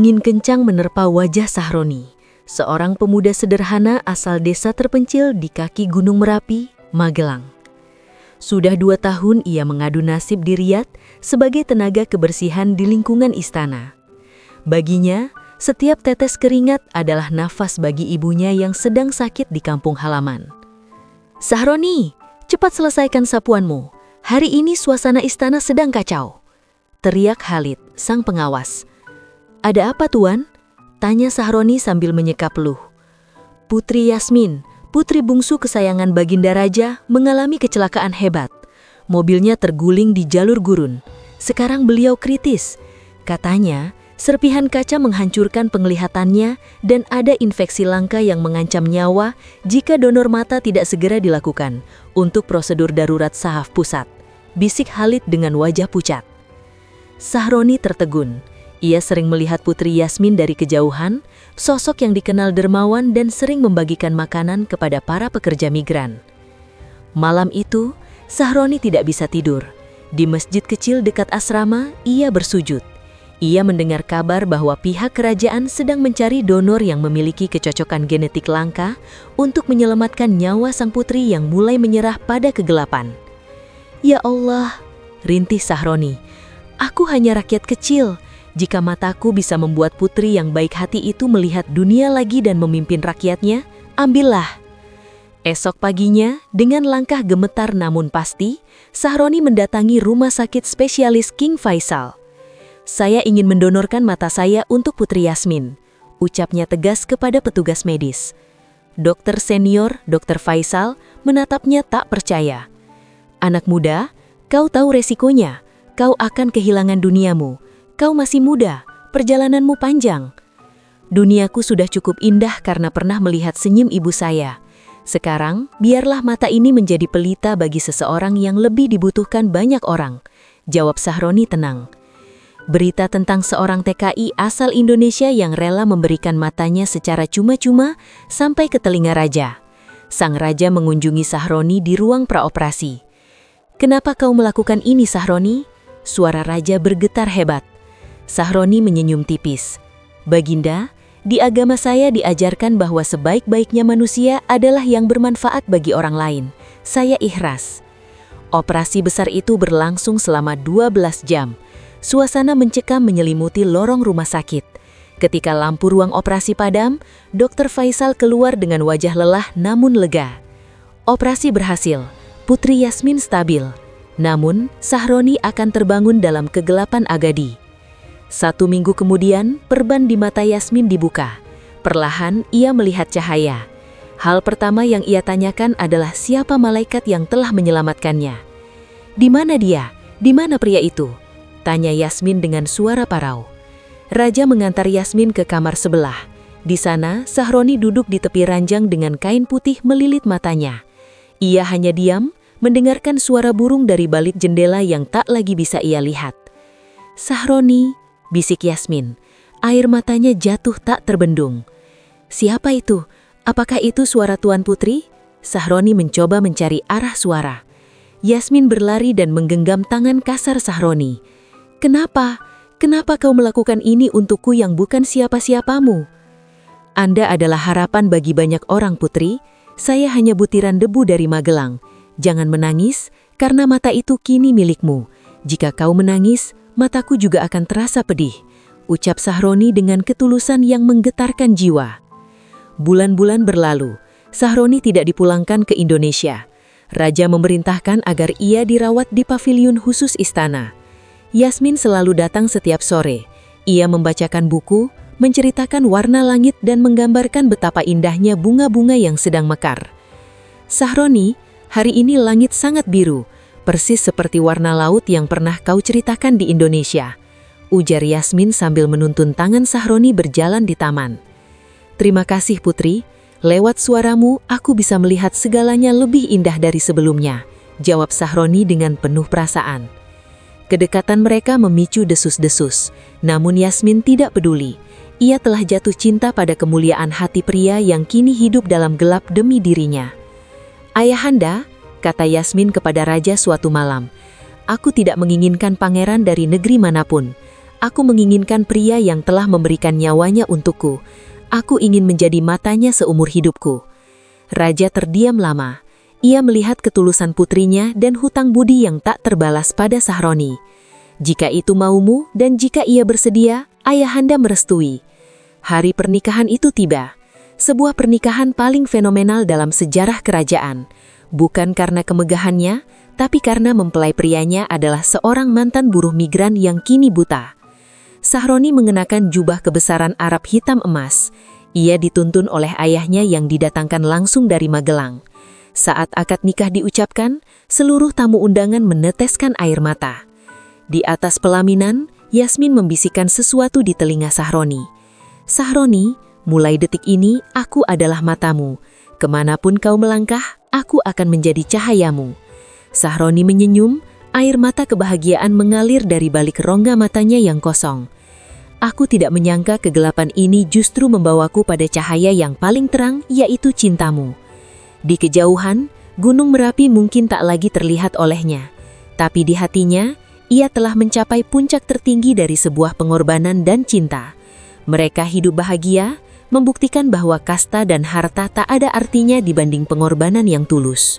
Angin kencang menerpa wajah Sahroni, seorang pemuda sederhana asal desa terpencil di kaki Gunung Merapi, Magelang. Sudah 2 tahun ia mengadu nasib di Riyadh sebagai tenaga kebersihan di lingkungan istana. Baginya, setiap tetes keringat adalah nafas bagi ibunya yang sedang sakit di kampung halaman. "Sahroni, cepat selesaikan sapuanmu. Hari ini suasana istana sedang kacau," teriak Khalid, sang pengawas. "Ada apa, Tuan?" tanya Sahroni sambil menyeka peluh. "Putri Yasmin, putri bungsu kesayangan Baginda Raja, mengalami kecelakaan hebat. Mobilnya terguling di jalur gurun. Sekarang beliau kritis. Katanya, serpihan kaca menghancurkan penglihatannya dan ada infeksi langka yang mengancam nyawa jika donor mata tidak segera dilakukan untuk prosedur darurat sahaf pusat," bisik Khalid dengan wajah pucat. Sahroni tertegun. Ia sering melihat Putri Yasmin dari kejauhan, sosok yang dikenal dermawan dan sering membagikan makanan kepada para pekerja migran. Malam itu, Sahroni tidak bisa tidur. Di masjid kecil dekat asrama, ia bersujud. Ia mendengar kabar bahwa pihak kerajaan sedang mencari donor yang memiliki kecocokan genetik langka untuk menyelamatkan nyawa sang putri yang mulai menyerah pada kegelapan. "Ya Allah," rintih Sahroni, "aku hanya rakyat kecil. Jika mataku bisa membuat putri yang baik hati itu melihat dunia lagi dan memimpin rakyatnya, ambillah." Esok paginya, dengan langkah gemetar namun pasti, Sahroni mendatangi rumah sakit spesialis King Faisal. "Saya ingin mendonorkan mata saya untuk Putri Yasmin," ucapnya tegas kepada petugas medis. Dokter senior, Dr. Faisal, menatapnya tak percaya. "Anak muda, kau tahu resikonya. Kau akan kehilangan duniamu. Kau masih muda, perjalananmu panjang." "Duniaku sudah cukup indah karena pernah melihat senyum ibu saya. Sekarang, biarlah mata ini menjadi pelita bagi seseorang yang lebih dibutuhkan banyak orang," jawab Sahroni tenang. Berita tentang seorang TKI asal Indonesia yang rela memberikan matanya secara cuma-cuma sampai ke telinga raja. Sang raja mengunjungi Sahroni di ruang praoperasi. "Kenapa kau melakukan ini, Sahroni?" Suara raja bergetar hebat. Sahroni menyenyum tipis. "Baginda, di agama saya diajarkan bahwa sebaik-baiknya manusia adalah yang bermanfaat bagi orang lain. Saya ikhlas." Operasi besar itu berlangsung selama 12 jam. Suasana mencekam menyelimuti lorong rumah sakit. Ketika lampu ruang operasi padam, Dr. Faisal keluar dengan wajah lelah namun lega. Operasi berhasil. Putri Yasmin stabil. Namun, Sahroni akan terbangun dalam kegelapan abadi. 1 minggu kemudian, perban di mata Yasmin dibuka. Perlahan, ia melihat cahaya. Hal pertama yang ia tanyakan adalah siapa malaikat yang telah menyelamatkannya. "Di mana dia? Di mana pria itu?" tanya Yasmin dengan suara parau. Raja mengantar Yasmin ke kamar sebelah. Di sana, Sahroni duduk di tepi ranjang dengan kain putih melilit matanya. Ia hanya diam, mendengarkan suara burung dari balik jendela yang tak lagi bisa ia lihat. "Sahroni," bisik Yasmin. Air matanya jatuh tak terbendung. "Siapa itu? Apakah itu suara Tuan Putri?" Sahroni mencoba mencari arah suara. Yasmin berlari dan menggenggam tangan kasar Sahroni. "Kenapa? Kenapa kau melakukan ini untukku yang bukan siapa-siapamu?" "Anda adalah harapan bagi banyak orang, Putri. Saya hanya butiran debu dari Magelang. Jangan menangis, karena mata itu kini milikmu. Jika kau menangis, mataku juga akan terasa pedih," ucap Sahroni dengan ketulusan yang menggetarkan jiwa. Bulan-bulan berlalu, Sahroni tidak dipulangkan ke Indonesia. Raja memerintahkan agar ia dirawat di paviliun khusus istana. Yasmin selalu datang setiap sore. Ia membacakan buku, menceritakan warna langit dan menggambarkan betapa indahnya bunga-bunga yang sedang mekar. "Sahroni, hari ini langit sangat biru, persis seperti warna laut yang pernah kau ceritakan di Indonesia," ujar Yasmin sambil menuntun tangan Sahroni berjalan di taman. "Terima kasih, Putri. Lewat suaramu, aku bisa melihat segalanya lebih indah dari sebelumnya," jawab Sahroni dengan penuh perasaan. Kedekatan mereka memicu desus-desus, namun Yasmin tidak peduli. Ia telah jatuh cinta pada kemuliaan hati pria yang kini hidup dalam gelap demi dirinya. "Ayahanda," kata Yasmin kepada raja suatu malam, "aku tidak menginginkan pangeran dari negeri manapun. Aku menginginkan pria yang telah memberikan nyawanya untukku. Aku ingin menjadi matanya seumur hidupku." Raja terdiam lama. Ia melihat ketulusan putrinya dan hutang budi yang tak terbalas pada Sahroni. "Jika itu maumu dan jika ia bersedia, ayahanda merestui." Hari pernikahan itu tiba. Sebuah pernikahan paling fenomenal dalam sejarah kerajaan. Bukan karena kemegahannya, tapi karena mempelai prianya adalah seorang mantan buruh migran yang kini buta. Sahroni mengenakan jubah kebesaran Arab hitam emas. Ia dituntun oleh ayahnya yang didatangkan langsung dari Magelang. Saat akad nikah diucapkan, seluruh tamu undangan meneteskan air mata. Di atas pelaminan, Yasmin membisikkan sesuatu di telinga Sahroni. "Sahroni, mulai detik ini aku adalah matamu. Kemanapun kau melangkah, aku akan menjadi cahayamu." Sahroni menyenyum, air mata kebahagiaan mengalir dari balik rongga matanya yang kosong. "Aku tidak menyangka kegelapan ini justru membawaku pada cahaya yang paling terang, yaitu cintamu." Di kejauhan, Gunung Merapi mungkin tak lagi terlihat olehnya. Tapi di hatinya, ia telah mencapai puncak tertinggi dari sebuah pengorbanan dan cinta. Mereka hidup bahagia, membuktikan bahwa kasta dan harta tak ada artinya dibanding pengorbanan yang tulus.